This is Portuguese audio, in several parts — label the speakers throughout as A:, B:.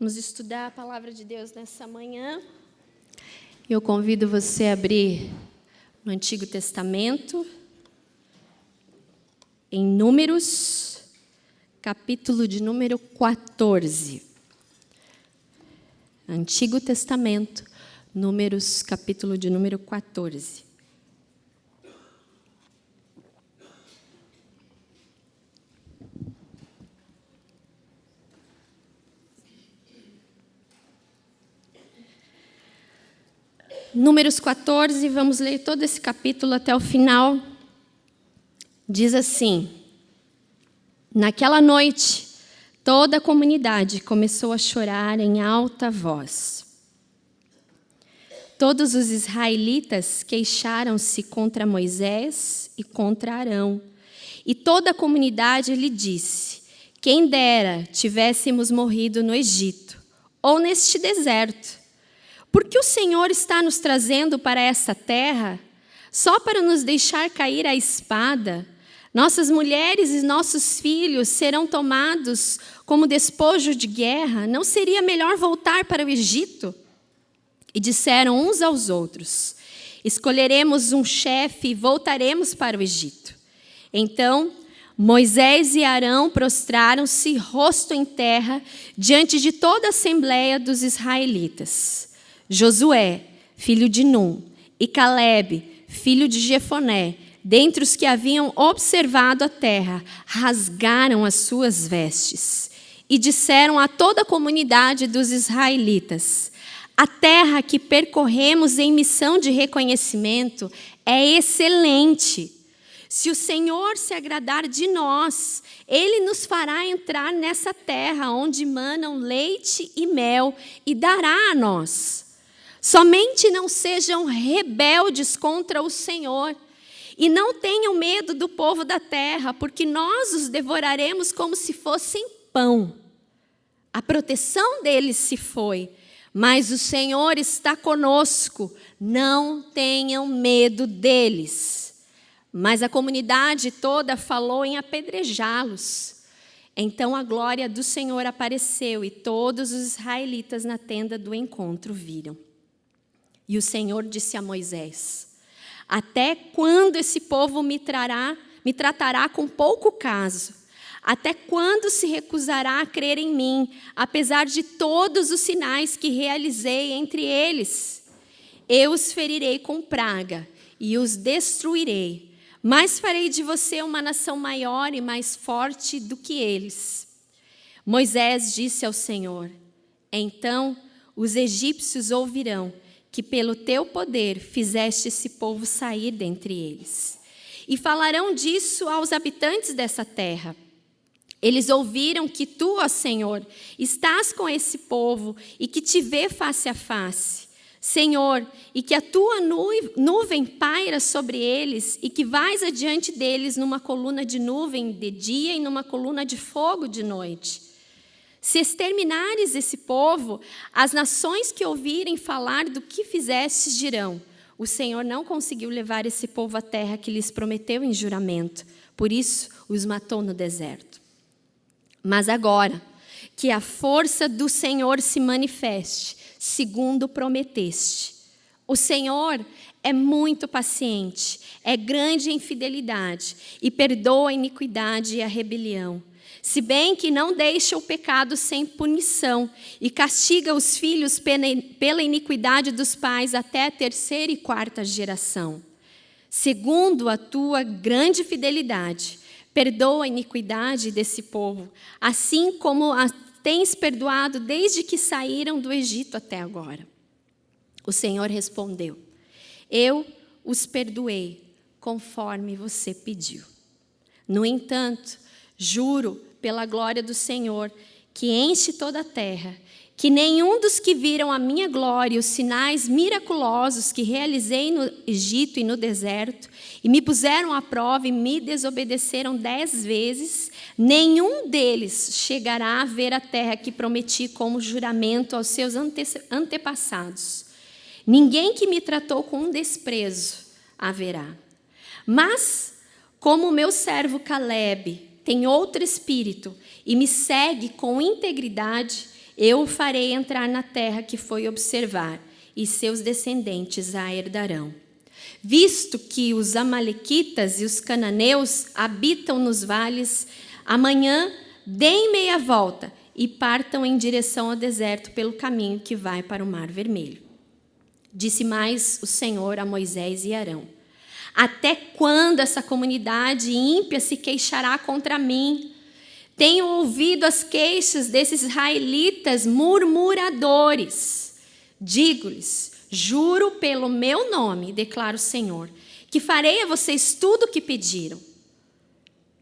A: Vamos estudar a palavra de Deus nessa manhã. Eu convido você a abrir no Antigo Testamento, em Números, capítulo de número 14. Antigo Testamento, Números, capítulo de número 14. Números 14, vamos ler todo esse capítulo até o final. Diz assim: naquela noite, toda a comunidade começou a chorar em alta voz. Todos os israelitas queixaram-se contra Moisés e contra Arão. E toda a comunidade lhe disse: quem dera tivéssemos morrido no Egito ou neste deserto. Porque o Senhor está nos trazendo para essa terra só para nos deixar cair a espada? Nossas mulheres e nossos filhos serão tomados como despojo de guerra. Não seria melhor voltar para o Egito? E disseram uns aos outros: escolheremos um chefe e voltaremos para o Egito. Então Moisés e Arão prostraram-se, rosto em terra, diante de toda a assembleia dos israelitas. Josué, filho de Num, e Calebe, filho de Jefoné, dentre os que haviam observado a terra, rasgaram as suas vestes e disseram a toda a comunidade dos israelitas: a terra que percorremos em missão de reconhecimento é excelente. Se o Senhor se agradar de nós, Ele nos fará entrar nessa terra onde manam leite e mel e dará a nós. Somente não sejam rebeldes contra o Senhor e não tenham medo do povo da terra, porque nós os devoraremos como se fossem pão. A proteção deles se foi, mas o Senhor está conosco. Não tenham medo deles. Mas a comunidade toda falou em apedrejá-los. Então a glória do Senhor apareceu e todos os israelitas na tenda do encontro viram. E o Senhor disse a Moisés: até quando esse povo me tratará com pouco caso? Até quando se recusará a crer em mim, apesar de todos os sinais que realizei entre eles? Eu os ferirei com praga e os destruirei, mas farei de você uma nação maior e mais forte do que eles. Moisés disse ao Senhor: então os egípcios ouvirão que pelo teu poder fizeste esse povo sair dentre eles. E falarão disso aos habitantes dessa terra. Eles ouviram que tu, ó Senhor, estás com esse povo e que te vê face a face. Senhor, e que a tua nuvem paira sobre eles e que vais adiante deles numa coluna de nuvem de dia e numa coluna de fogo de noite. Se exterminares esse povo, as nações que ouvirem falar do que fizestes dirão: o Senhor não conseguiu levar esse povo à terra que lhes prometeu em juramento, por isso os matou no deserto. Mas agora, que a força do Senhor se manifeste, segundo prometeste. O Senhor é muito paciente, é grande em fidelidade e perdoa a iniquidade e a rebelião. Se bem que não deixa o pecado sem punição e castiga os filhos pela iniquidade dos pais até a terceira e quarta geração. Segundo a tua grande fidelidade, perdoa a iniquidade desse povo, assim como a tens perdoado desde que saíram do Egito até agora. O Senhor respondeu: eu os perdoei, conforme você pediu. No entanto, juro pela glória do Senhor, que enche toda a terra, que nenhum dos que viram a minha glória e os sinais miraculosos que realizei no Egito e no deserto, e me puseram à prova e me desobedeceram 10 vezes, nenhum deles chegará a ver a terra que prometi como juramento aos seus antepassados. Ninguém que me tratou com desprezo haverá. Mas, como o meu servo Calebe tem outro espírito e me segue com integridade, eu o farei entrar na terra que foi observar, e seus descendentes a herdarão. Visto que os amalequitas e os cananeus habitam nos vales, amanhã deem meia volta e partam em direção ao deserto pelo caminho que vai para o Mar Vermelho. Disse mais o Senhor a Moisés e Arão: até quando essa comunidade ímpia se queixará contra mim? Tenho ouvido as queixas desses israelitas murmuradores. Digo-lhes: juro pelo meu nome, declara o Senhor, que farei a vocês tudo o que pediram.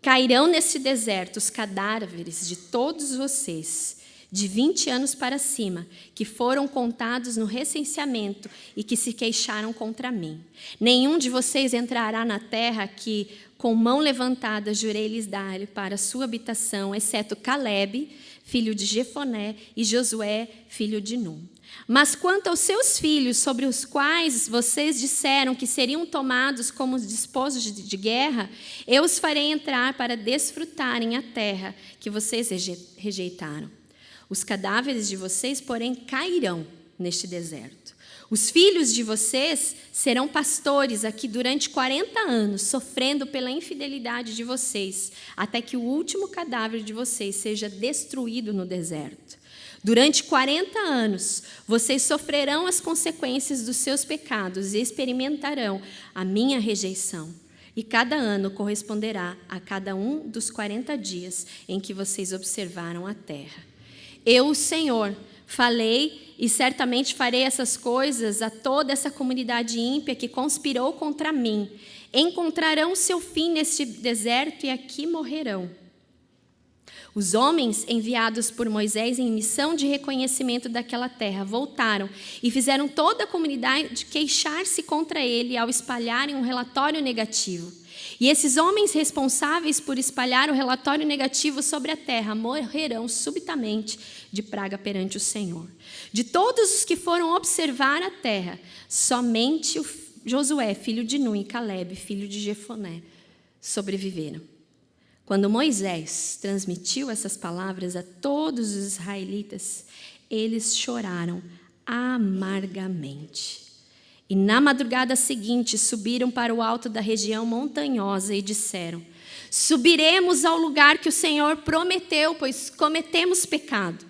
A: Cairão neste deserto os cadáveres de todos vocês, de 20 anos para cima, que foram contados no recenseamento e que se queixaram contra mim. Nenhum de vocês entrará na terra que, com mão levantada, jurei lhes dar para a sua habitação, exceto Calebe, filho de Jefoné, e Josué, filho de Num. Mas quanto aos seus filhos, sobre os quais vocês disseram que seriam tomados como desposos de guerra, eu os farei entrar para desfrutarem a terra que vocês rejeitaram. Os cadáveres de vocês, porém, cairão neste deserto. Os filhos de vocês serão pastores aqui durante 40 anos, sofrendo pela infidelidade de vocês, até que o último cadáver de vocês seja destruído no deserto. Durante 40 anos, vocês sofrerão as consequências dos seus pecados e experimentarão a minha rejeição. E cada ano corresponderá a cada um dos 40 dias em que vocês observaram a terra. Eu, o Senhor, falei e certamente farei essas coisas a toda essa comunidade ímpia que conspirou contra mim. Encontrarão seu fim neste deserto e aqui morrerão. Os homens enviados por Moisés em missão de reconhecimento daquela terra voltaram e fizeram toda a comunidade queixar-se contra ele ao espalharem um relatório negativo. E esses homens responsáveis por espalhar o relatório negativo sobre a terra morrerão subitamente de praga perante o Senhor. De todos os que foram observar a terra, somente Josué, filho de Num, e Calebe, filho de Jefoné, sobreviveram. Quando Moisés transmitiu essas palavras a todos os israelitas, eles choraram amargamente. E na madrugada seguinte subiram para o alto da região montanhosa e disseram: subiremos ao lugar que o Senhor prometeu, pois cometemos pecado.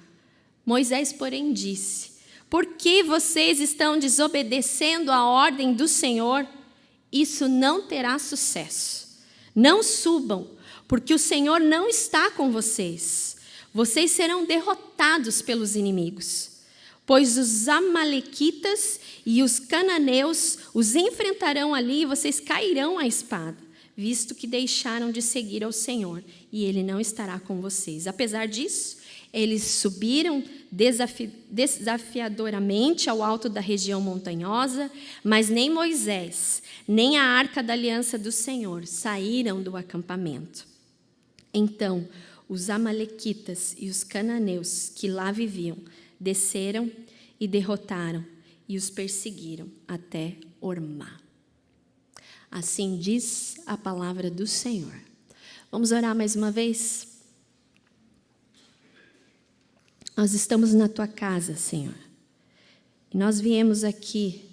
A: Moisés, porém, disse: por que vocês estão desobedecendo a ordem do Senhor? Isso não terá sucesso. Não subam, porque o Senhor não está com vocês. Vocês serão derrotados pelos inimigos. Pois os amalequitas e os cananeus os enfrentarão ali e vocês cairão à espada, visto que deixaram de seguir ao Senhor, e Ele não estará com vocês. Apesar disso, eles subiram desafiadoramente ao alto da região montanhosa, mas nem Moisés, nem a arca da aliança do Senhor saíram do acampamento. Então, os amalequitas e os cananeus que lá viviam desceram e derrotaram e os perseguiram até Ormá. Assim diz a palavra do Senhor. Vamos orar mais uma vez? Nós estamos na tua casa, Senhor. E nós viemos aqui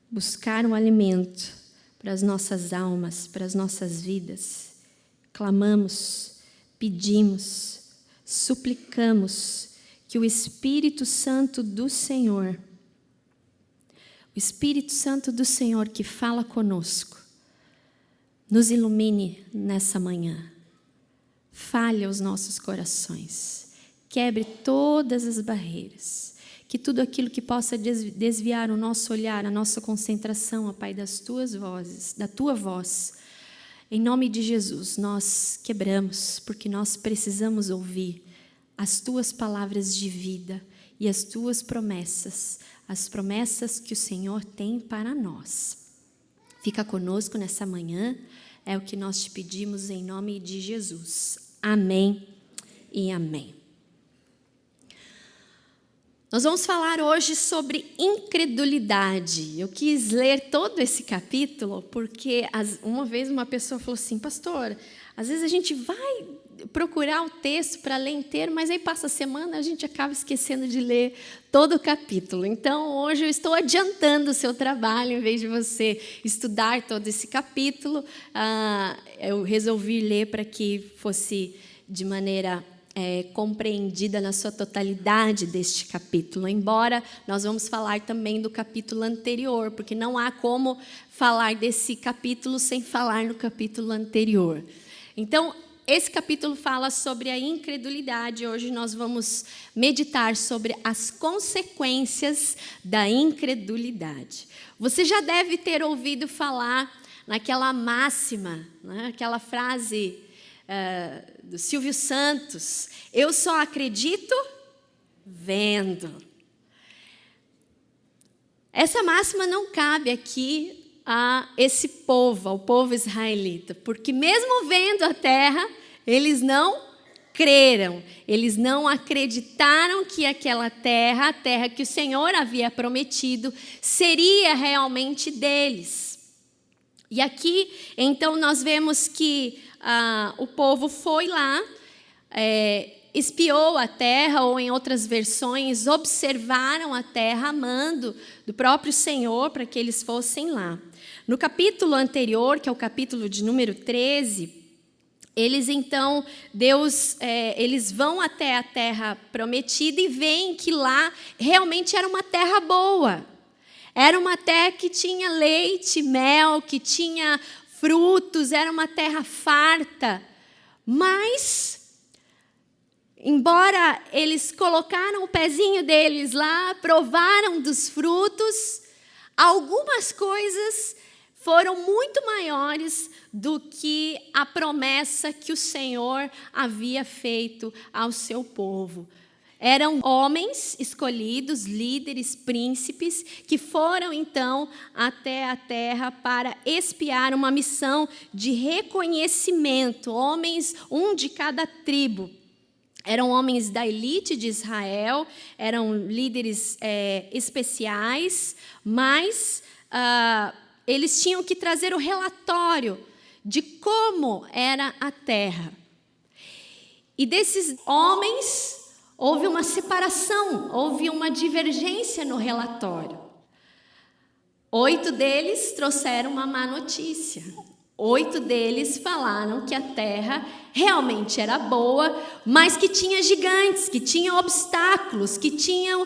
A: buscar um alimento para as nossas almas, para as nossas vidas. Clamamos, pedimos, suplicamos que o Espírito Santo do Senhor, o Espírito Santo do Senhor que fala conosco, nos ilumine nessa manhã. Fale aos nossos corações. Quebre todas as barreiras. Que tudo aquilo que possa desviar o nosso olhar, a nossa concentração, ó Pai, das tuas vozes, da tua voz. Em nome de Jesus, nós quebramos, porque nós precisamos ouvir as tuas palavras de vida e as tuas promessas, as promessas que o Senhor tem para nós. Fica conosco nessa manhã, é o que nós te pedimos em nome de Jesus. Amém e amém. Nós vamos falar hoje sobre incredulidade. Eu quis ler todo esse capítulo porque uma vez uma pessoa falou assim: pastor, às vezes a gente vai procurar o texto para ler inteiro, mas aí passa a semana, a gente acaba esquecendo de ler todo o capítulo. Então, hoje eu estou adiantando o seu trabalho, em vez de você estudar todo esse capítulo, eu resolvi ler para que fosse de maneira compreendida na sua totalidade deste capítulo, embora nós vamos falar também do capítulo anterior, porque não há como falar desse capítulo sem falar no capítulo anterior. Então, esse capítulo fala sobre a incredulidade. Hoje nós vamos meditar sobre as consequências da incredulidade. Você já deve ter ouvido falar naquela máxima, né? Aquela frase do Silvio Santos: eu só acredito vendo. Essa máxima não cabe aqui a esse povo, ao povo israelita, porque mesmo vendo a terra, eles não creram, eles não acreditaram que aquela terra, a terra que o Senhor havia prometido, seria realmente deles. E aqui, então, nós vemos que o povo foi lá, espiou a terra, ou em outras versões, observaram a terra a mando do próprio Senhor para que eles fossem lá. No capítulo anterior, que é o capítulo de número 13, eles então, eles vão até a terra prometida e veem que lá realmente era uma terra boa. Era uma terra que tinha leite, mel, que tinha frutos, era uma terra farta. Mas, embora eles colocaram o pezinho deles lá, provaram dos frutos, algumas coisas foram muito maiores do que a promessa que o Senhor havia feito ao seu povo. Eram homens escolhidos, líderes, príncipes, que foram então até a terra para espiar uma missão de reconhecimento. Homens, um de cada tribo. Eram homens da elite de Israel, eram líderes especiais, mas eles tinham que trazer o relatório de como era a terra. E desses homens, houve uma separação, houve uma divergência no relatório. 8 deles trouxeram uma má notícia. 8 deles falaram que a terra realmente era boa, mas que tinha gigantes, que tinha obstáculos, que tinham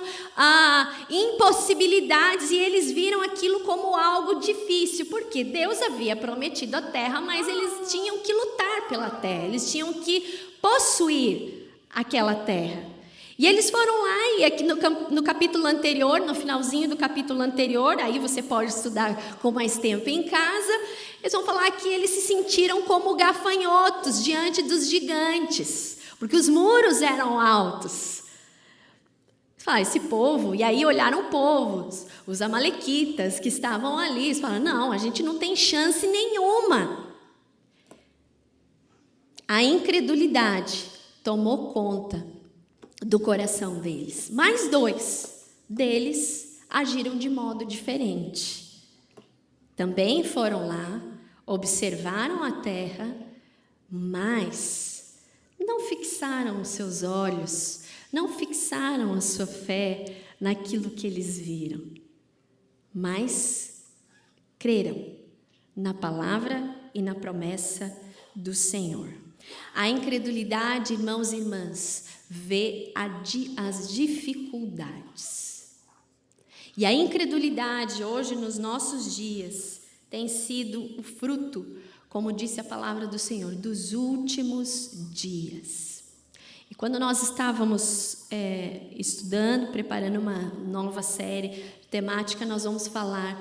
A: impossibilidades, e eles viram aquilo como algo difícil, porque Deus havia prometido a terra, mas eles tinham que lutar pela terra, eles tinham que possuir aquela terra. E eles foram lá, e aqui no capítulo anterior, no finalzinho do capítulo anterior, aí você pode estudar com mais tempo em casa, eles vão falar que eles se sentiram como gafanhotos diante dos gigantes, porque os muros eram altos. Esse povo, e aí olharam o povo, os amalequitas que estavam ali, eles falaram: não, a gente não tem chance nenhuma. A incredulidade tomou conta do coração deles. Mais 2 deles agiram de modo diferente. Também foram lá, observaram a terra, mas não fixaram os seus olhos, não fixaram a sua fé naquilo que eles viram, mas creram na palavra e na promessa do Senhor. A incredulidade, irmãos e irmãs, vê as dificuldades. E a incredulidade, hoje, nos nossos dias, tem sido o fruto, como disse a palavra do Senhor, dos últimos dias. E quando nós estávamos estudando, preparando uma nova série temática, nós vamos falar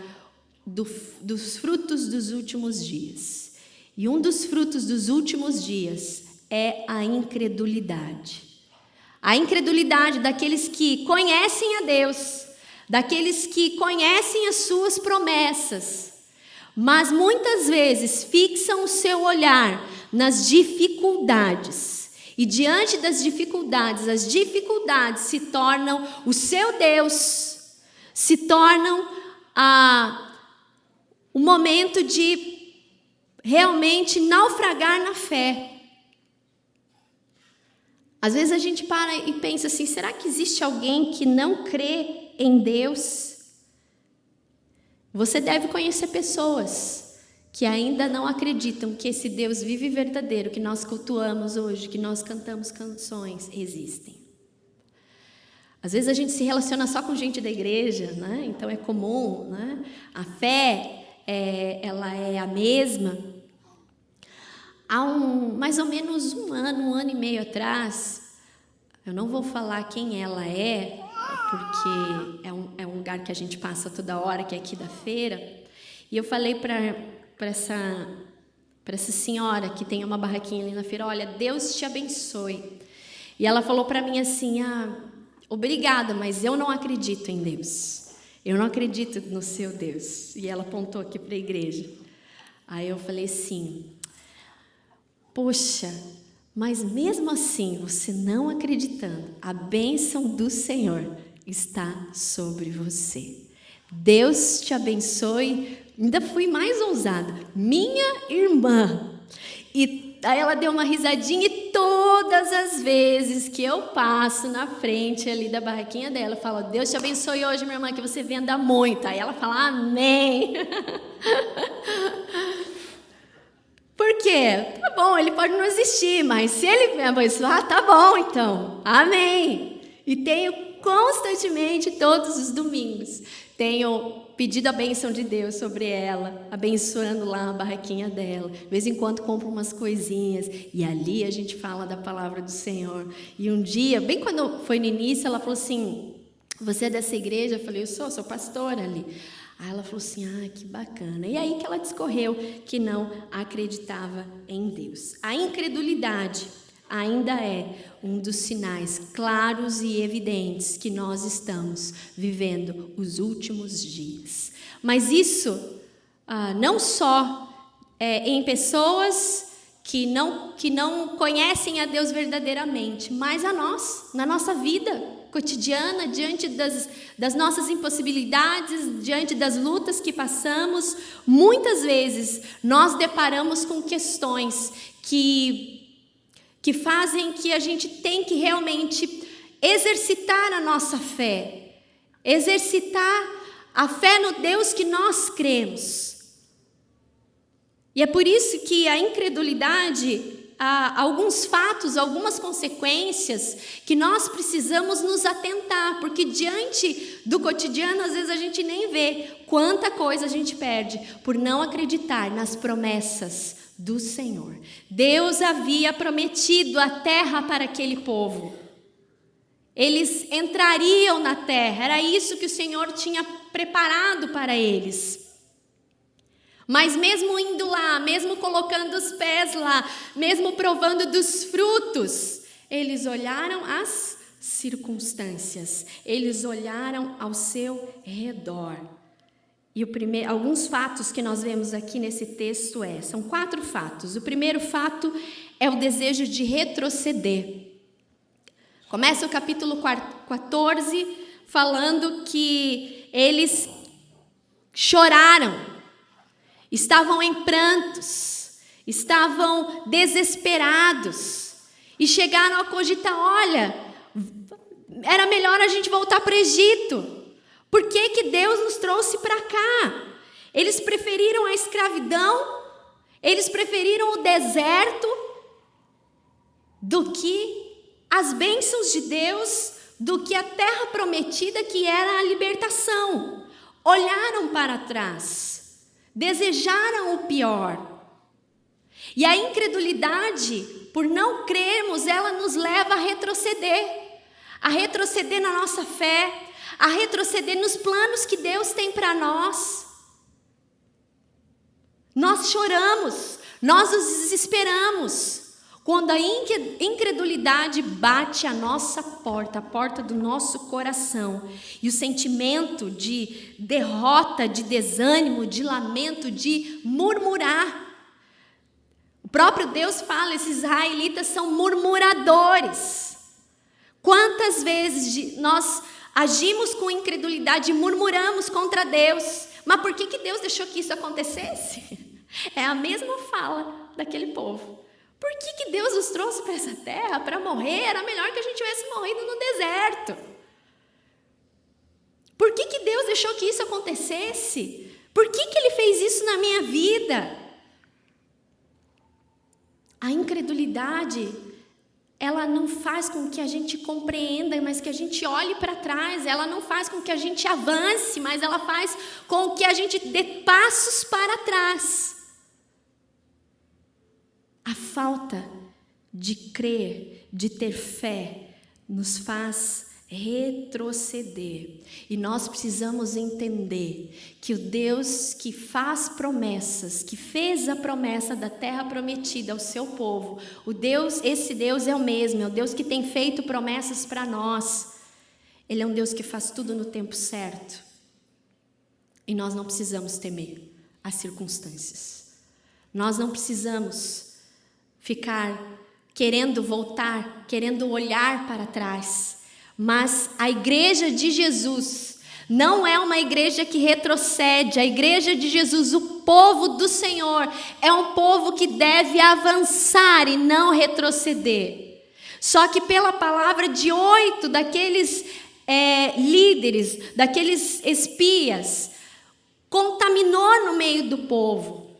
A: dos frutos dos últimos dias. E um dos frutos dos últimos dias é a incredulidade. A incredulidade daqueles que conhecem a Deus, daqueles que conhecem as suas promessas, mas muitas vezes fixam o seu olhar nas dificuldades. E diante das dificuldades, as dificuldades se tornam o seu Deus, se tornam o momento de realmente naufragar na fé. Às vezes a gente para e pensa assim, será que existe alguém que não crê em Deus? Você deve conhecer pessoas que ainda não acreditam que esse Deus vivo e verdadeiro que nós cultuamos hoje, que nós cantamos canções, existem. Às vezes a gente se relaciona só com gente da igreja, né? Então é comum, né? A fé, ela é a mesma. Há mais ou menos um ano e meio atrás, eu não vou falar quem ela é, porque é um lugar que a gente passa toda hora, que é aqui da feira, e eu falei para essa senhora que tem uma barraquinha ali na feira, olha, Deus te abençoe. E ela falou para mim assim, obrigada, mas eu não acredito em Deus. Eu não acredito no seu Deus. E ela apontou aqui para a igreja. Aí eu falei assim, poxa, mas mesmo assim, você não acreditando, a bênção do Senhor está sobre você. Deus te abençoe. Ainda fui mais ousada. Minha irmã. E aí ela deu uma risadinha e todas as vezes que eu passo na frente ali da barraquinha dela, eu falo, Deus te abençoe hoje, minha irmã, que você venda muito. Aí ela fala, amém. Por quê? Tá bom, ele pode não existir, mas se ele me abençoar, tá bom então. Amém. E tenho constantemente, todos os domingos, tenho pedido a bênção de Deus sobre ela, abençoando lá a barraquinha dela. De vez em quando compro umas coisinhas e ali a gente fala da palavra do Senhor. E um dia, bem quando foi no início, ela falou assim, você é dessa igreja? Eu falei, eu sou pastora ali. Aí ela falou assim, que bacana. E aí que ela discorreu que não acreditava em Deus. A incredulidade ainda é um dos sinais claros e evidentes que nós estamos vivendo os últimos dias. Mas isso não só em pessoas que não conhecem a Deus verdadeiramente, mas a nós, na nossa vida cotidiana, diante das nossas impossibilidades, diante das lutas que passamos, muitas vezes nós deparamos com questões que fazem que a gente tem que realmente exercitar a nossa fé, exercitar a fé no Deus que nós cremos. E é por isso que a incredulidade, há alguns fatos, algumas consequências que nós precisamos nos atentar, porque diante do cotidiano, às vezes a gente nem vê quanta coisa a gente perde por não acreditar nas promessas do Senhor. Deus havia prometido a terra para aquele povo. Eles entrariam na terra, era isso que o Senhor tinha preparado para eles. Mas mesmo indo lá, mesmo colocando os pés lá, mesmo provando dos frutos, eles olharam as circunstâncias, eles olharam ao seu redor. E alguns fatos que nós vemos aqui nesse texto são 4 fatos. O primeiro fato é o desejo de retroceder. Começa o capítulo 14 falando que eles choraram, estavam em prantos, estavam desesperados e chegaram a cogitar, olha, era melhor a gente voltar para o Egito. Por que Deus nos trouxe para cá? Eles preferiram a escravidão, eles preferiram o deserto do que as bênçãos de Deus, do que a terra prometida que era a libertação. Olharam para trás, desejaram o pior. E a incredulidade, por não crermos, ela nos leva a retroceder na nossa fé, a retroceder nos planos que Deus tem para nós. Nós choramos, nós nos desesperamos quando a incredulidade bate a nossa porta, a porta do nosso coração, e o sentimento de derrota, de desânimo, de lamento, de murmurar. O próprio Deus fala, esses israelitas são murmuradores. Quantas vezes nós agimos com incredulidade e murmuramos contra Deus? Mas por que Deus deixou que isso acontecesse? É a mesma fala daquele povo. Por que Deus nos trouxe para essa terra para morrer? Era melhor que a gente tivesse morrido no deserto. Por que Deus deixou que isso acontecesse? Por que Ele fez isso na minha vida? A incredulidade, ela não faz com que a gente compreenda, mas que a gente olhe para trás. Ela não faz com que a gente avance, mas ela faz com que a gente dê passos para trás. A falta de crer, de ter fé, nos faz retroceder. E nós precisamos entender que o Deus que faz promessas, que fez a promessa da terra prometida ao seu povo, esse Deus é o mesmo, é o Deus que tem feito promessas para nós. Ele é um Deus que faz tudo no tempo certo. E nós não precisamos temer as circunstâncias. Nós não precisamos ficar querendo voltar, querendo olhar para trás. Mas a igreja de Jesus não é uma igreja que retrocede. A igreja de Jesus, o povo do Senhor, é um povo que deve avançar e não retroceder. Só que pela palavra de 8 daqueles líderes, daqueles espias, contaminou no meio do povo.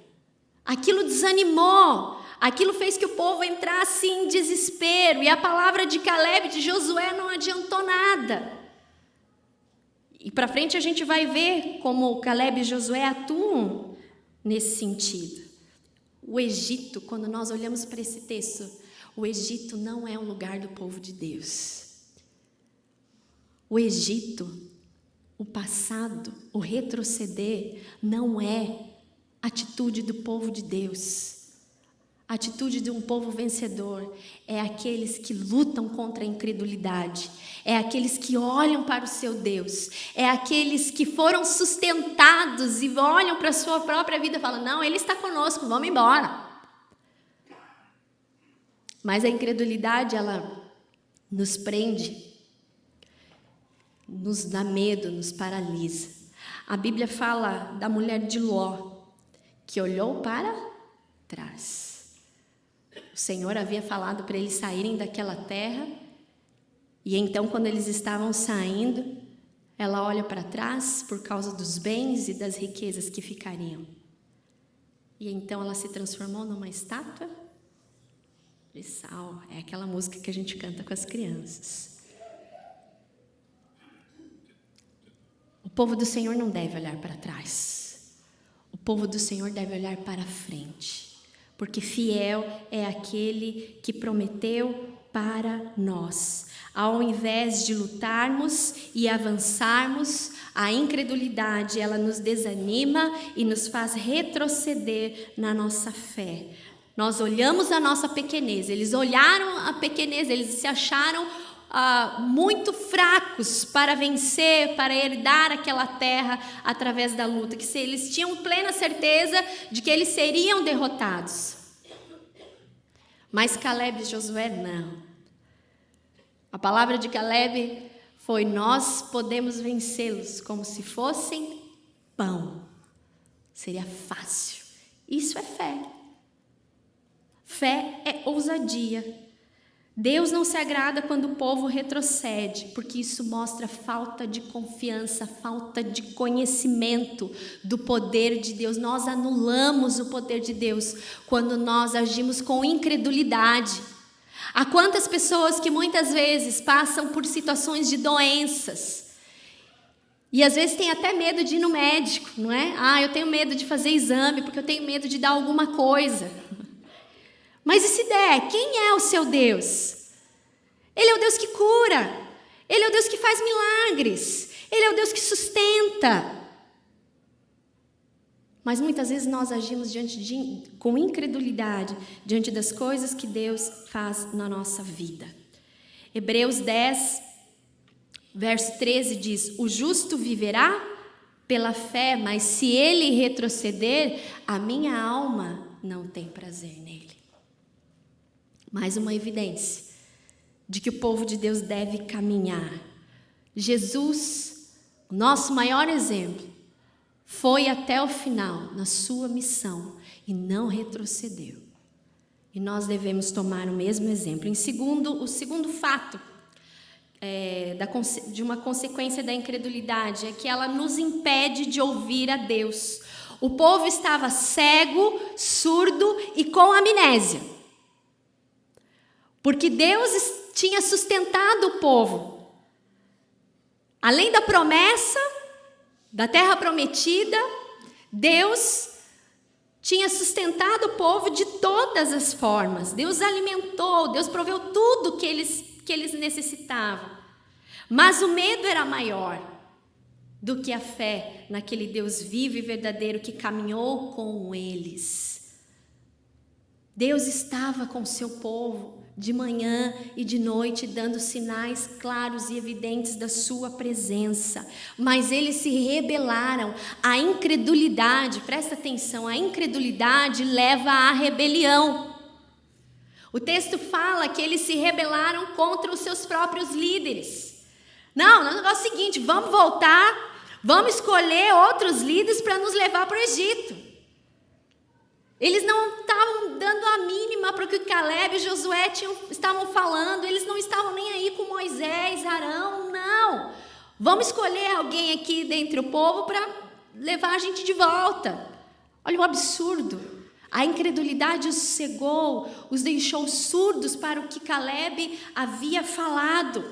A: Aquilo desanimou. Aquilo fez que o povo entrasse em desespero. E a palavra de Caleb e de Josué não adiantou nada. E para frente a gente vai ver como Caleb e Josué atuam nesse sentido. O Egito, quando nós olhamos para esse texto, o Egito não é o lugar do povo de Deus. O Egito, o passado, o retroceder, não é atitude do povo de Deus. A atitude de um povo vencedor é aqueles que lutam contra a incredulidade, é aqueles que olham para o seu Deus, é aqueles que foram sustentados e olham para a sua própria vida e falam, não, Ele está conosco, vamos embora. Mas a incredulidade, ela nos prende, nos dá medo, nos paralisa. A Bíblia fala da mulher de Ló, que olhou para trás. O Senhor havia falado para eles saírem daquela terra, e então quando eles estavam saindo, ela olha para trás por causa dos bens e das riquezas que ficariam. E então ela se transformou numa estátua de sal. É aquela música que a gente canta com as crianças. O povo do Senhor não deve olhar para trás. O povo do Senhor deve olhar para frente. Porque fiel é aquele que prometeu para nós. Ao invés de lutarmos e avançarmos, a incredulidade, ela nos desanima e nos faz retroceder na nossa fé. Nós olhamos a nossa pequenez, eles olharam a pequenez, eles se acharam muito fracos para vencer, para herdar aquela terra através da luta, que eles tinham plena certeza de que eles seriam derrotados. Mas Caleb e Josué não. A palavra de Caleb foi: nós podemos vencê-los como se fossem pão. Seria fácil. Isso é fé. Fé é ousadia. Deus não se agrada quando o povo retrocede, porque isso mostra falta de confiança, falta de conhecimento do poder de Deus. Nós anulamos o poder de Deus quando nós agimos com incredulidade. Há quantas pessoas que muitas vezes passam por situações de doenças e às vezes tem até medo de ir no médico, não é? Eu tenho medo de fazer exame porque eu tenho medo de dar alguma coisa. Mas e se der? Quem é o seu Deus? Ele é o Deus que cura. Ele é o Deus que faz milagres. Ele é o Deus que sustenta. Mas muitas vezes nós agimos com incredulidade diante das coisas que Deus faz na nossa vida. Hebreus 10, verso 13 diz: o justo viverá pela fé, mas se ele retroceder, a minha alma não tem prazer nele. Mais uma evidência de que o povo de Deus deve caminhar. Jesus, o nosso maior exemplo, foi até o final na sua missão e não retrocedeu. E nós devemos tomar o mesmo exemplo. O segundo fato de uma consequência da incredulidade é que ela nos impede de ouvir a Deus. O povo estava cego, surdo e com amnésia. Porque Deus tinha sustentado o povo. Além da promessa da terra prometida, Deus tinha sustentado o povo de todas as formas. Deus alimentou, Deus proveu tudo que eles necessitavam. Mas o medo era maior do que a fé naquele Deus vivo e verdadeiro que caminhou com eles. Deus estava com o seu povo de manhã e de noite, dando sinais claros e evidentes da sua presença. Mas eles se rebelaram. A incredulidade, presta atenção, a incredulidade leva à rebelião. O texto fala que eles se rebelaram contra os seus próprios líderes. Não, o negócio é o seguinte, vamos voltar, vamos escolher outros líderes para nos levar para o Egito. Eles não estavam dando a mínima para o que Caleb e Josué estavam falando, eles não estavam nem aí com Moisés, Arão, não. Vamos escolher alguém aqui dentre o povo para levar a gente de volta. Olha o absurdo. A incredulidade os cegou, os deixou surdos para o que Caleb havia falado.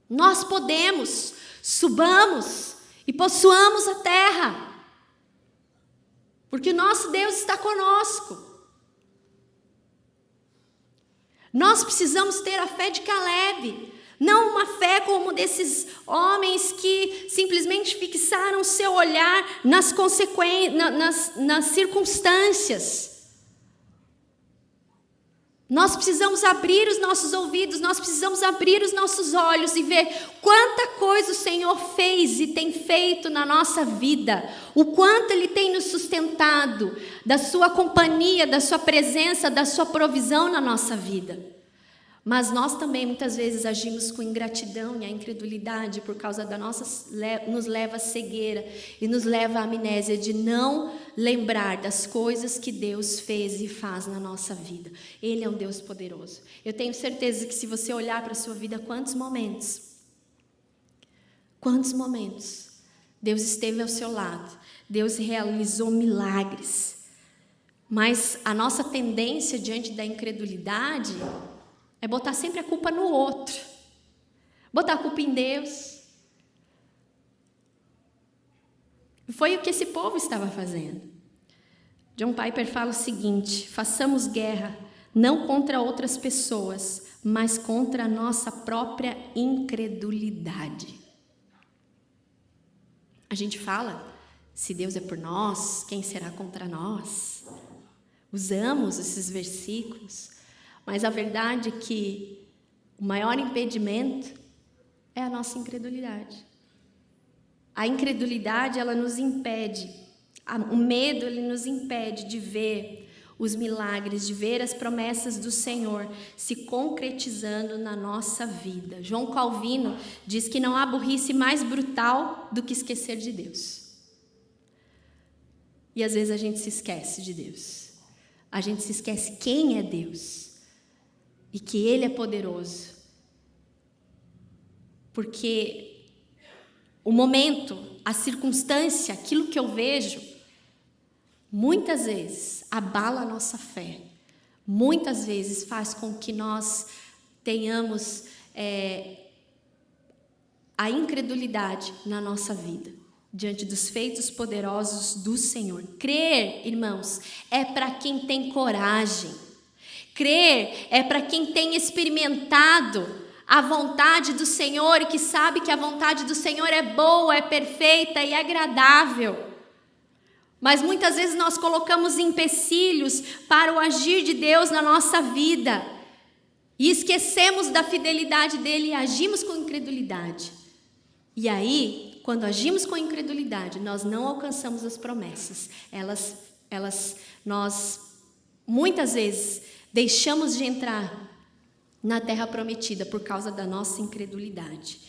A: Nós podemos, subamos e possuamos a terra. Porque o nosso Deus está conosco. Nós precisamos ter a fé de Caleb. Não uma fé como desses homens que simplesmente fixaram seu olhar nas circunstâncias. Nós precisamos abrir os nossos ouvidos, nós precisamos abrir os nossos olhos e ver quanta coisa o Senhor fez e tem feito na nossa vida, o quanto Ele tem nos sustentado, da sua companhia, da sua presença, da sua provisão na nossa vida. Mas nós também muitas vezes agimos com ingratidão e a incredulidade por causa da nos leva à cegueira e nos leva à amnésia de não lembrar das coisas que Deus fez e faz na nossa vida. Ele é um Deus poderoso. Eu tenho certeza que se você olhar para a sua vida, quantos momentos Deus esteve ao seu lado, Deus realizou milagres. Mas a nossa tendência diante da incredulidade é botar sempre a culpa no outro. Botar a culpa em Deus. Foi o que esse povo estava fazendo. John Piper fala o seguinte: façamos guerra não contra outras pessoas, mas contra a nossa própria incredulidade. A gente fala, se Deus é por nós, quem será contra nós? Usamos esses versículos. Mas a verdade é que o maior impedimento é a nossa incredulidade. A incredulidade, ela nos impede, o medo, ele nos impede de ver os milagres, de ver as promessas do Senhor se concretizando na nossa vida. João Calvino diz que não há burrice mais brutal do que esquecer de Deus. E às vezes a gente se esquece de Deus. A gente se esquece quem é Deus. E que Ele é poderoso. Porque o momento, a circunstância, aquilo que eu vejo, muitas vezes abala a nossa fé. Muitas vezes faz com que nós tenhamos a incredulidade na nossa vida, diante dos feitos poderosos do Senhor. Crer, irmãos, é para quem tem coragem. Crer é para quem tem experimentado a vontade do Senhor e que sabe que a vontade do Senhor é boa, é perfeita e agradável. Mas muitas vezes nós colocamos empecilhos para o agir de Deus na nossa vida e esquecemos da fidelidade dEle e agimos com incredulidade. E aí, quando agimos com incredulidade, nós não alcançamos as promessas. Nós muitas vezes deixamos de entrar na terra prometida por causa da nossa incredulidade.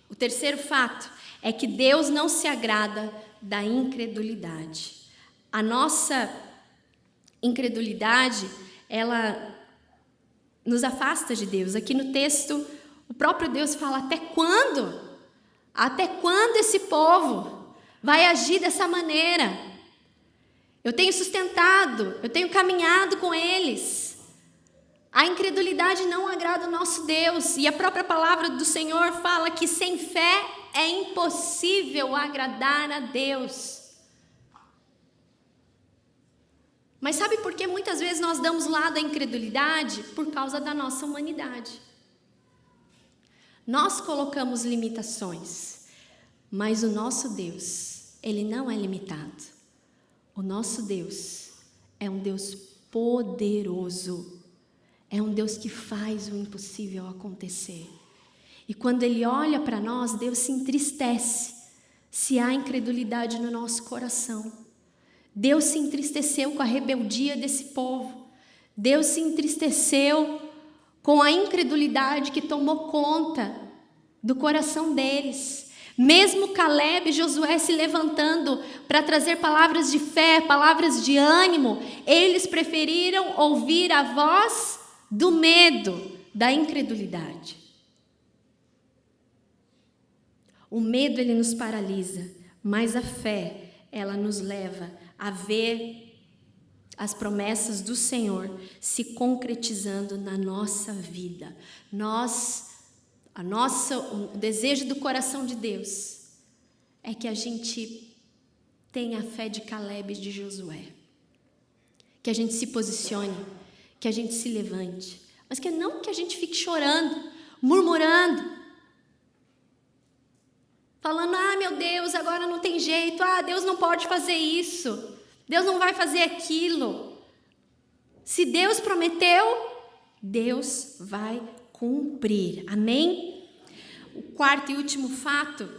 A: O terceiro fato é que Deus não se agrada da incredulidade. A nossa incredulidade, ela nos afasta de Deus. Aqui no texto, o próprio Deus fala: até quando? Até quando esse povo vai agir dessa maneira? Eu tenho sustentado, eu tenho caminhado com eles. A incredulidade não agrada o nosso Deus. E a própria palavra do Senhor fala que sem fé é impossível agradar a Deus. Mas sabe por que muitas vezes nós damos lado à incredulidade? Por causa da nossa humanidade. Nós colocamos limitações, mas o nosso Deus, Ele não é limitado. O nosso Deus é um Deus poderoso. É um Deus que faz o impossível acontecer. E quando Ele olha para nós, Deus se entristece se há incredulidade no nosso coração. Deus se entristeceu com a rebeldia desse povo. Deus se entristeceu com a incredulidade que tomou conta do coração deles. Mesmo Caleb e Josué se levantando para trazer palavras de fé, palavras de ânimo, eles preferiram ouvir a voz do medo, da incredulidade. O medo, ele nos paralisa, mas a fé, ela nos leva a ver as promessas do Senhor se concretizando na nossa vida. O desejo do coração de Deus é que a gente tenha a fé de Caleb e de Josué. Que a gente se posicione, que a gente se levante, mas que não que a gente fique chorando, murmurando, falando: ah, meu Deus, agora não tem jeito, ah, Deus não pode fazer isso, Deus não vai fazer aquilo. Se Deus prometeu, Deus vai cumprir, amém? O quarto e último fato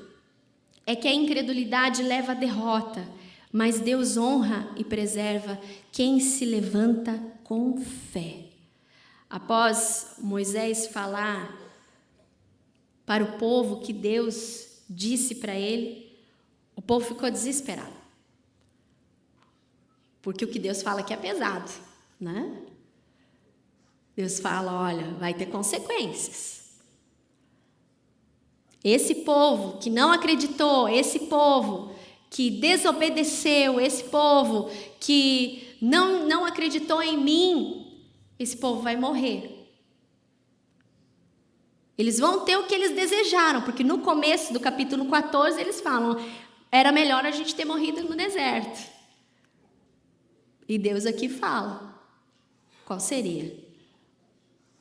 A: é que a incredulidade leva à derrota, mas Deus honra e preserva quem se levanta com fé. Após Moisés falar para o povo que Deus disse para ele, o povo ficou desesperado. Porque o que Deus fala aqui é pesado, né? Deus fala: olha, vai ter consequências. Esse povo que não acreditou, esse povo que desobedeceu, esse povo que não acreditou em mim, esse povo vai morrer. Eles vão ter o que eles desejaram, porque no começo do capítulo 14 eles falam: era melhor a gente ter morrido no deserto. E Deus aqui fala qual seria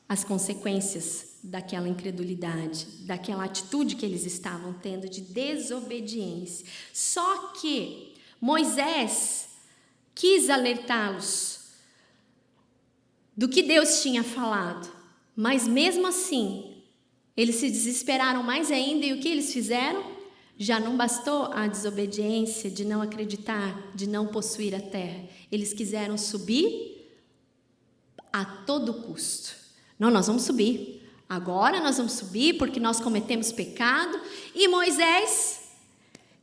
A: as consequências daquela incredulidade, daquela atitude que eles estavam tendo de desobediência. Só que Moisés quis alertá-los do que Deus tinha falado, mas mesmo assim eles se desesperaram mais ainda. E o que eles fizeram? Já não bastou a desobediência de não acreditar, de não possuir a terra. Eles quiseram subir a todo custo. Não, nós vamos subir. Agora nós vamos subir porque nós cometemos pecado. E Moisés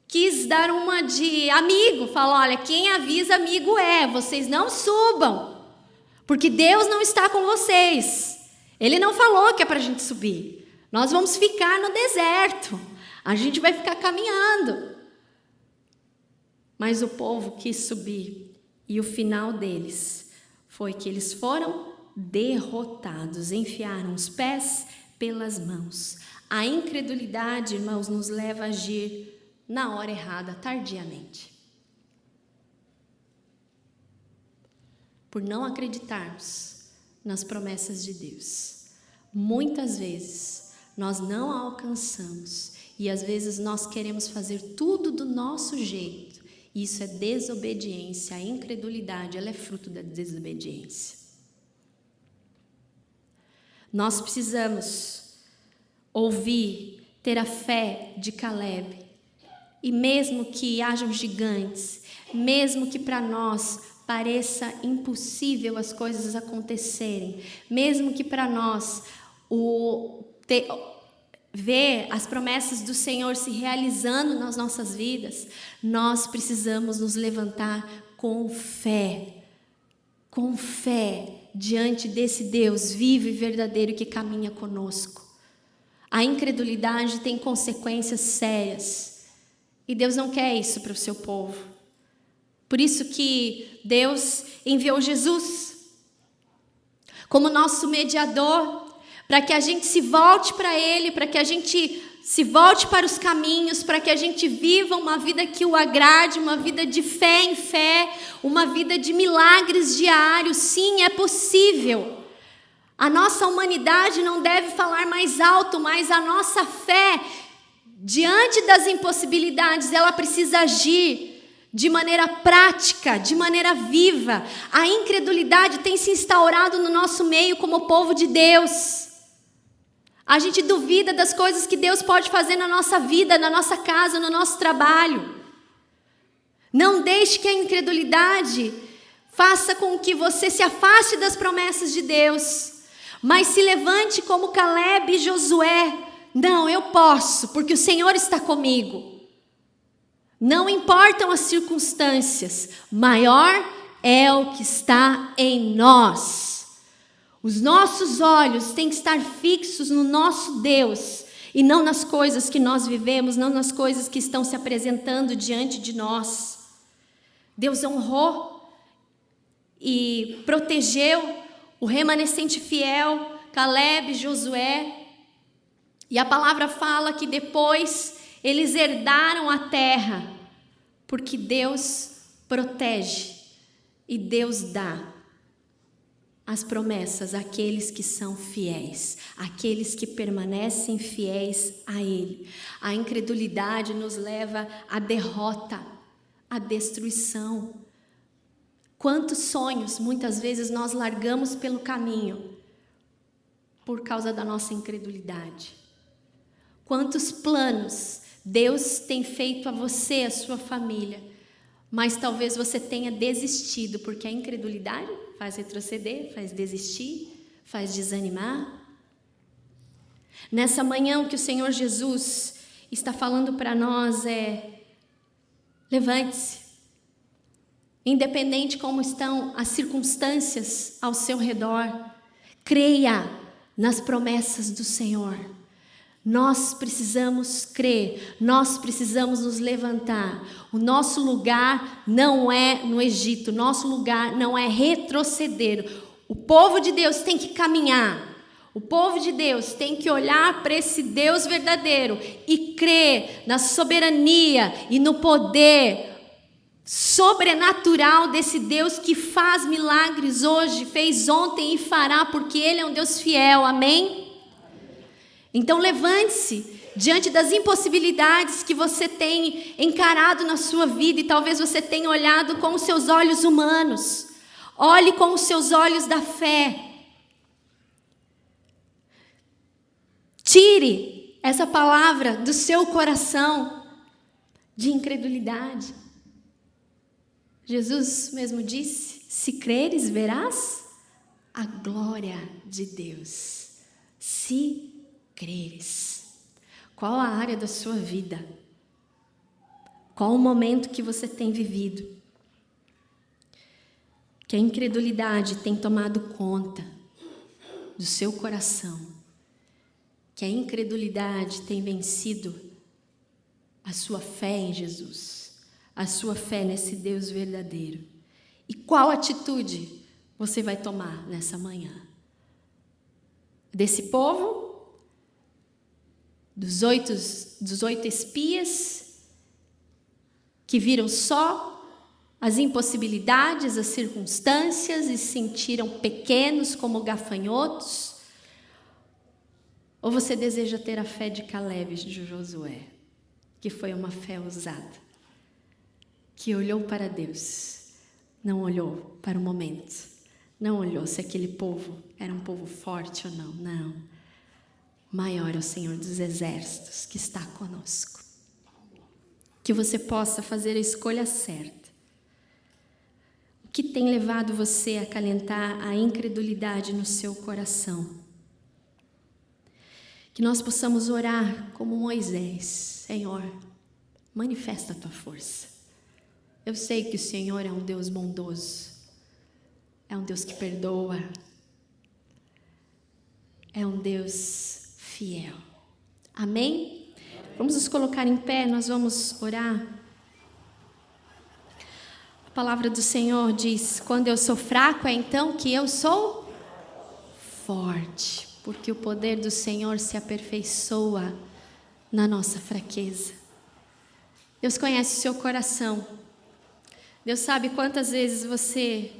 A: quis dar uma de amigo. Falou: olha, quem avisa amigo é. Vocês não subam, porque Deus não está com vocês. Ele não falou que é para a gente subir. Nós vamos ficar no deserto. A gente vai ficar caminhando. Mas o povo quis subir. E o final deles foi que eles foram derrotados. Enfiaram os pés pelas mãos. A incredulidade, irmãos, nos leva a agir na hora errada, tardiamente. Por não acreditarmos nas promessas de Deus. Muitas vezes nós não a alcançamos e às vezes nós queremos fazer tudo do nosso jeito. Isso é desobediência. A incredulidade, ela é fruto da desobediência. Nós precisamos ouvir, ter a fé de Caleb. E mesmo que hajam gigantes, mesmo que para nós pareça impossível as coisas acontecerem, mesmo que para nós ver as promessas do Senhor se realizando nas nossas vidas, nós precisamos nos levantar com fé. com fé diante desse Deus vivo e verdadeiro que caminha conosco. A incredulidade tem consequências sérias e Deus não quer isso para o seu povo. Por isso que Deus enviou Jesus como nosso mediador, para que a gente se volte para Ele, para que a gente se volte para os caminhos, para que a gente viva uma vida que o agrade, uma vida de fé em fé, uma vida de milagres diários. Sim, é possível. A nossa humanidade não deve falar mais alto, mas a nossa fé, diante das impossibilidades, ela precisa agir de maneira prática, de maneira viva. A incredulidade tem se instaurado no nosso meio como povo de Deus. A gente duvida das coisas que Deus pode fazer na nossa vida, na nossa casa, no nosso trabalho. Não deixe que a incredulidade faça com que você se afaste das promessas de Deus, mas se levante como Caleb e Josué. Não, eu posso, porque o Senhor está comigo. Não importam as circunstâncias, maior é o que está em nós. Os nossos olhos têm que estar fixos no nosso Deus e não nas coisas que nós vivemos, não nas coisas que estão se apresentando diante de nós. Deus honrou e protegeu o remanescente fiel, Caleb e Josué. E a palavra fala que depois eles herdaram a terra, porque Deus protege e Deus dá as promessas àqueles que são fiéis, àqueles que permanecem fiéis a Ele. A incredulidade nos leva à derrota, à destruição. Quantos sonhos muitas vezes nós largamos pelo caminho por causa da nossa incredulidade. Quantos planos Deus tem feito a você, a sua família, mas talvez você tenha desistido, porque a incredulidade faz retroceder, faz desistir, faz desanimar. Nessa manhã, o que o Senhor Jesus está falando para nós é: levante-se. Independente como estão as circunstâncias ao seu redor, creia nas promessas do Senhor. Nós precisamos crer, nós precisamos nos levantar. O nosso lugar não é no Egito, o nosso lugar não é retroceder. O povo de Deus tem que caminhar, o povo de Deus tem que olhar para esse Deus verdadeiro e crer na soberania e no poder sobrenatural desse Deus que faz milagres hoje, fez ontem e fará, porque Ele é um Deus fiel, amém? Então levante-se diante das impossibilidades que você tem encarado na sua vida e talvez você tenha olhado com os seus olhos humanos. Olhe com os seus olhos da fé. Tire essa palavra do seu coração de incredulidade. Jesus mesmo disse: se creres, verás a glória de Deus. Se creres. Qual a área da sua vida? Qual o momento que você tem vivido? Que a incredulidade tem tomado conta do seu coração. Que a incredulidade tem vencido a sua fé em Jesus, a sua fé nesse Deus verdadeiro. E qual atitude você vai tomar nessa manhã? Desse povo? Dos oito espias que viram só as impossibilidades, as circunstâncias e se sentiram pequenos como gafanhotos? Ou você deseja ter a fé de Caleb e de Josué, que foi uma fé ousada, que olhou para Deus, não olhou para o momento, não olhou se aquele povo era um povo forte ou não, não. Maior é o Senhor dos exércitos que está conosco. Que você possa fazer a escolha certa. O que tem levado você a acalentar a incredulidade no seu coração? Que nós possamos orar como Moisés. Senhor, manifesta a tua força. Eu sei que o Senhor é um Deus bondoso. é um Deus que perdoa, é um Deus fiel. Amém? Vamos nos colocar em pé, nós vamos orar. A palavra do Senhor diz: quando eu sou fraco, é então que eu sou forte, porque o poder do Senhor se aperfeiçoa na nossa fraqueza. Deus conhece o seu coração. Deus sabe quantas vezes você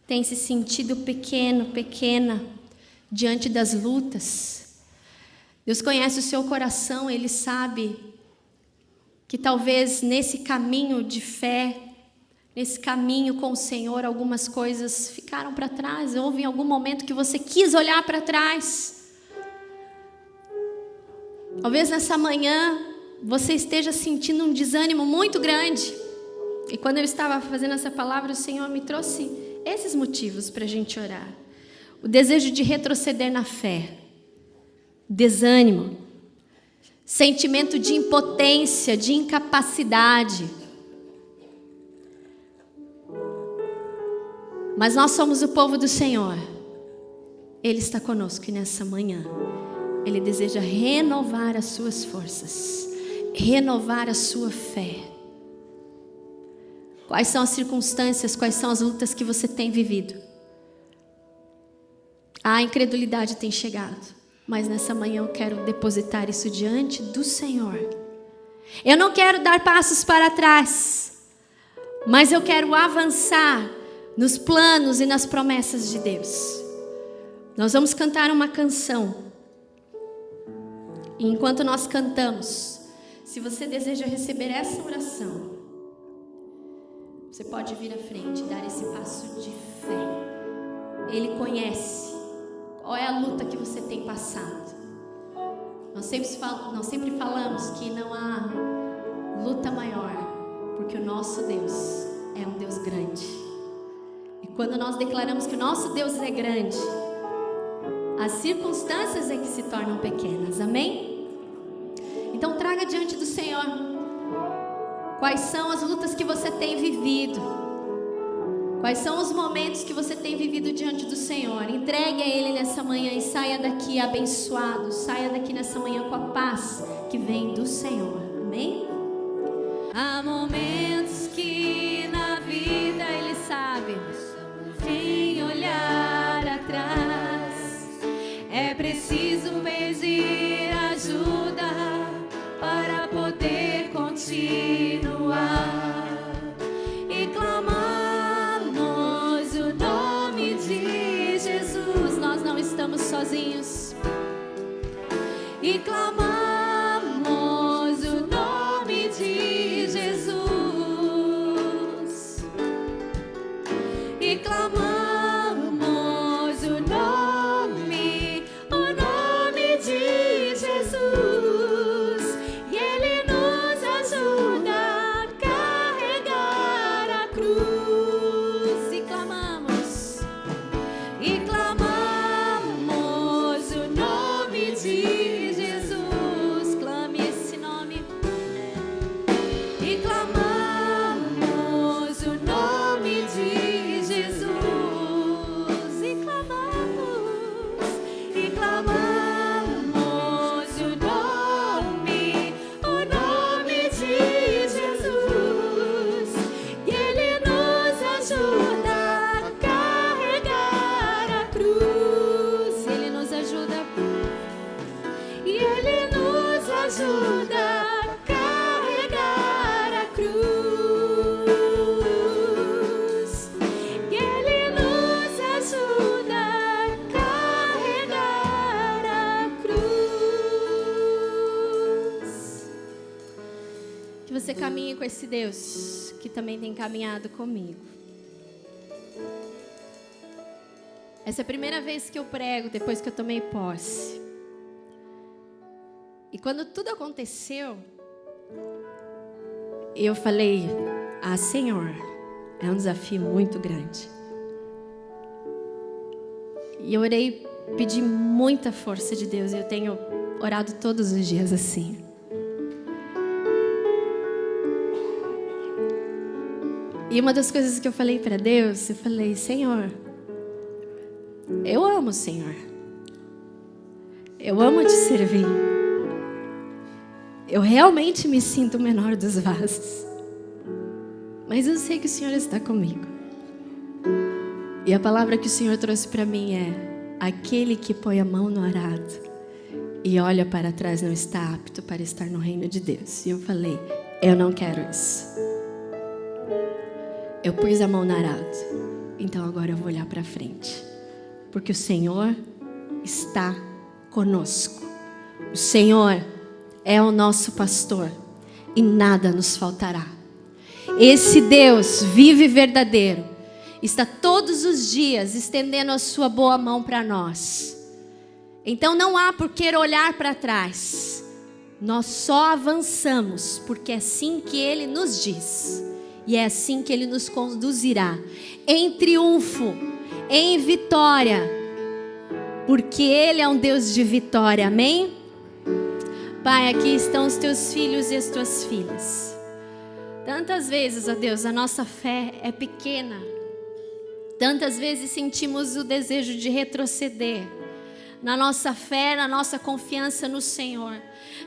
A: tem se sentido pequeno, pequena, diante das lutas. Deus conhece o seu coração, Ele sabe que talvez nesse caminho de fé, nesse caminho com o Senhor, algumas coisas ficaram para trás. Houve em algum momento que você quis olhar para trás. Talvez nessa manhã você esteja sentindo um desânimo muito grande. E quando eu estava fazendo essa palavra, o Senhor me trouxe esses motivos para a gente orar. O desejo de retroceder na fé, desânimo, sentimento de impotência, de incapacidade. Mas nós somos o povo do Senhor. Ele está conosco e nessa manhã Ele deseja renovar as suas forças, renovar a sua fé. Quais são as circunstâncias, quais são as lutas que você tem vivido? A incredulidade tem chegado, mas nessa manhã eu quero depositar isso diante do Senhor. Eu não quero dar passos para trás, mas eu quero avançar nos planos e nas promessas de Deus. Nós vamos cantar uma canção. E enquanto nós cantamos, se você deseja receber essa oração, você pode vir à frente e dar esse passo de fé. Ele conhece qual é a luta que você tem passado. Nós sempre falamos que não há luta maior, porque o nosso Deus é um Deus grande. E quando nós declaramos que o nosso Deus é grande, as circunstâncias é que se tornam pequenas, amém? Então traga diante do Senhor quais são as lutas que você tem vivido, quais são os momentos que você tem vivido diante do Senhor. Entregue a Ele nessa manhã e saia daqui abençoado, saia daqui nessa manhã com a paz que vem do Senhor, amém? Há momentos que na vida Ele sabe, sem olhar atrás, é preciso pedir ajuda para poder continuar e clamarmos o nome de Jesus. Nós não estamos sozinhos. E clamamos o nome de Jesus. E clamamos o nome de Jesus. E Ele nos ajuda a carregar a cruz. E clamamos o nome de Jesus. Clame esse nome. E clamamos o nome de Jesus. E clamamos o nome de Jesus. E Ele nos ajuda a carregar a cruz. Ele nos ajuda. E Ele nos ajuda a carregar a cruz. E Ele nos ajuda a carregar a cruz. Que você caminhe com esse Deus que também tem caminhado comigo. Essa é a primeira vez que eu prego depois que eu tomei posse. E quando tudo aconteceu, eu falei: Senhor, é um desafio muito grande. E eu orei, pedi muita força de Deus. E eu tenho orado todos os dias assim. E uma das coisas que eu falei para Deus, eu falei: Senhor, Eu amo, Senhor. Eu amo te servir. Eu realmente me sinto o menor dos vasos. Mas eu sei que o Senhor está comigo. E a palavra que o Senhor trouxe para mim é: aquele que põe a mão no arado e olha para trás não está apto para estar no reino de Deus. E eu falei: eu não quero isso. Eu pus a mão no arado, então agora eu vou olhar para frente. Porque o Senhor está conosco. O Senhor é o nosso pastor e nada nos faltará. Esse Deus vivo e verdadeiro está todos os dias estendendo a sua boa mão para nós. Então não há por que olhar para trás. Nós só avançamos porque é assim que Ele nos diz. E é assim que Ele nos conduzirá, em triunfo, em vitória, porque Ele é um Deus de vitória, amém? Pai, aqui estão os teus filhos e as tuas filhas. Tantas vezes, ó Deus, a nossa fé é pequena. Tantas vezes sentimos o desejo de retroceder na nossa fé, na nossa confiança no Senhor.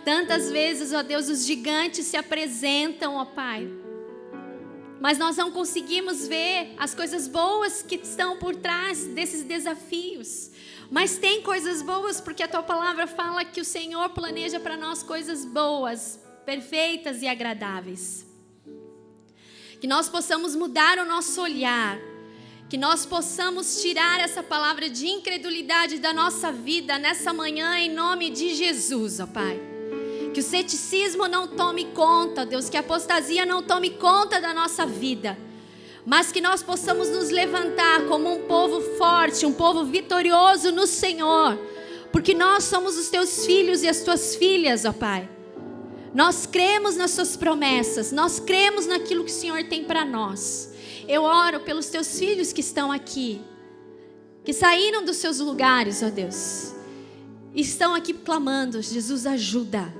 A: Tantas vezes, ó Deus, os gigantes se apresentam, ó Pai. Mas nós não conseguimos ver as coisas boas que estão por trás desses desafios. Mas tem coisas boas, porque a tua palavra fala que o Senhor planeja para nós coisas boas, perfeitas e agradáveis. Que nós possamos mudar o nosso olhar. Que nós possamos tirar essa palavra de incredulidade da nossa vida nessa manhã, em nome de Jesus, ó Pai. Que o ceticismo não tome conta, Deus, que a apostasia não tome conta da nossa vida, mas que nós possamos nos levantar como um povo forte, um povo vitorioso no Senhor, porque nós somos os teus filhos e as tuas filhas, ó Pai. Nós cremos nas suas promessas, nós cremos naquilo que o Senhor tem para nós. Eu oro pelos teus filhos que estão aqui, que saíram dos seus lugares, ó Deus, e estão aqui clamando: Jesus, ajuda.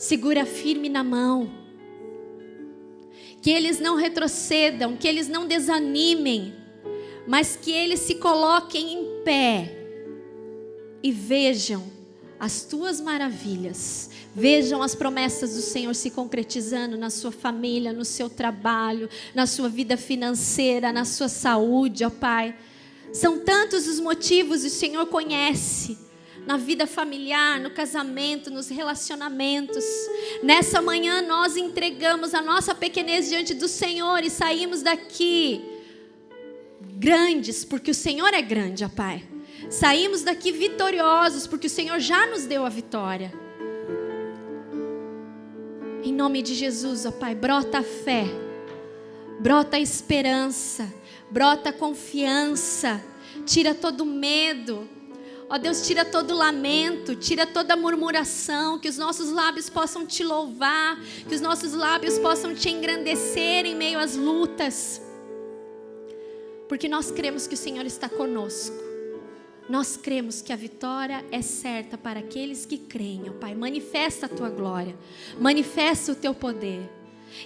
A: Segura firme na mão. Que eles não retrocedam, que eles não desanimem, mas que eles se coloquem em pé e vejam as tuas maravilhas. Vejam as promessas do Senhor se concretizando na sua família, no seu trabalho, na sua vida financeira, na sua saúde, ó Pai. São tantos os motivos, o Senhor conhece. Na vida familiar, no casamento, nos relacionamentos. Nessa manhã nós entregamos a nossa pequenez diante do Senhor e saímos daqui grandes, porque o Senhor é grande, ó Pai. Saímos daqui vitoriosos, porque o Senhor já nos deu a vitória. Em nome de Jesus, ó Pai, brota a fé, brota a esperança, brota a confiança, tira todo medo. Ó Deus, tira todo lamento, tira toda murmuração, que os nossos lábios possam te louvar, que os nossos lábios possam te engrandecer em meio às lutas. Porque nós cremos que o Senhor está conosco. Nós cremos que a vitória é certa para aqueles que creem, ó Pai. Manifesta a tua glória, manifesta o teu poder.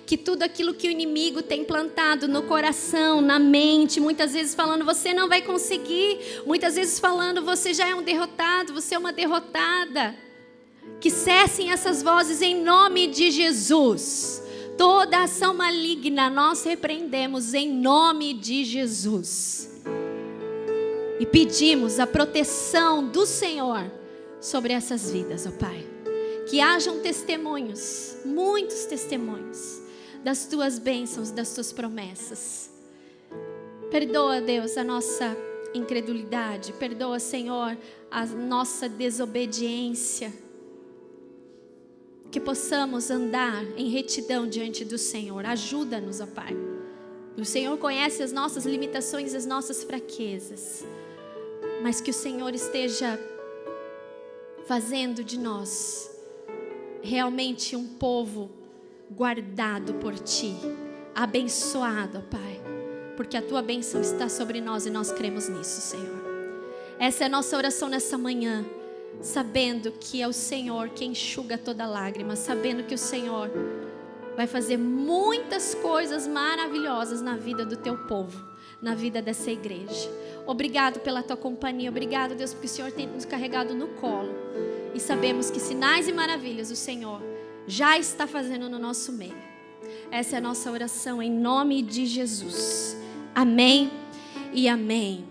A: Que tudo aquilo que o inimigo tem plantado no coração, na mente, muitas vezes falando: você não vai conseguir, muitas vezes falando: você já é um derrotado, você é uma derrotada. Que cessem essas vozes em nome de Jesus. Toda ação maligna nós repreendemos em nome de Jesus. E pedimos a proteção do Senhor sobre essas vidas, ó Pai. Que hajam testemunhos, muitos testemunhos das tuas bênçãos, das tuas promessas. Perdoa, Deus, a nossa incredulidade. Perdoa, Senhor, a nossa desobediência. Que possamos andar em retidão diante do Senhor. Ajuda-nos, ó Pai. O Senhor conhece as nossas limitações, as nossas fraquezas. Mas que o Senhor esteja fazendo de nós realmente um povo guardado por Ti, abençoado, ó Pai, porque a Tua bênção está sobre nós e nós cremos nisso, Senhor. Essa é a nossa oração nessa manhã, sabendo que é o Senhor que enxuga toda lágrima, sabendo que o Senhor vai fazer muitas coisas maravilhosas na vida do Teu povo, na vida dessa igreja. Obrigado pela tua companhia. Obrigado, Deus, porque o Senhor tem nos carregado no colo. E sabemos que sinais e maravilhas o Senhor já está fazendo no nosso meio. Essa é a nossa oração em nome de Jesus. Amém e amém.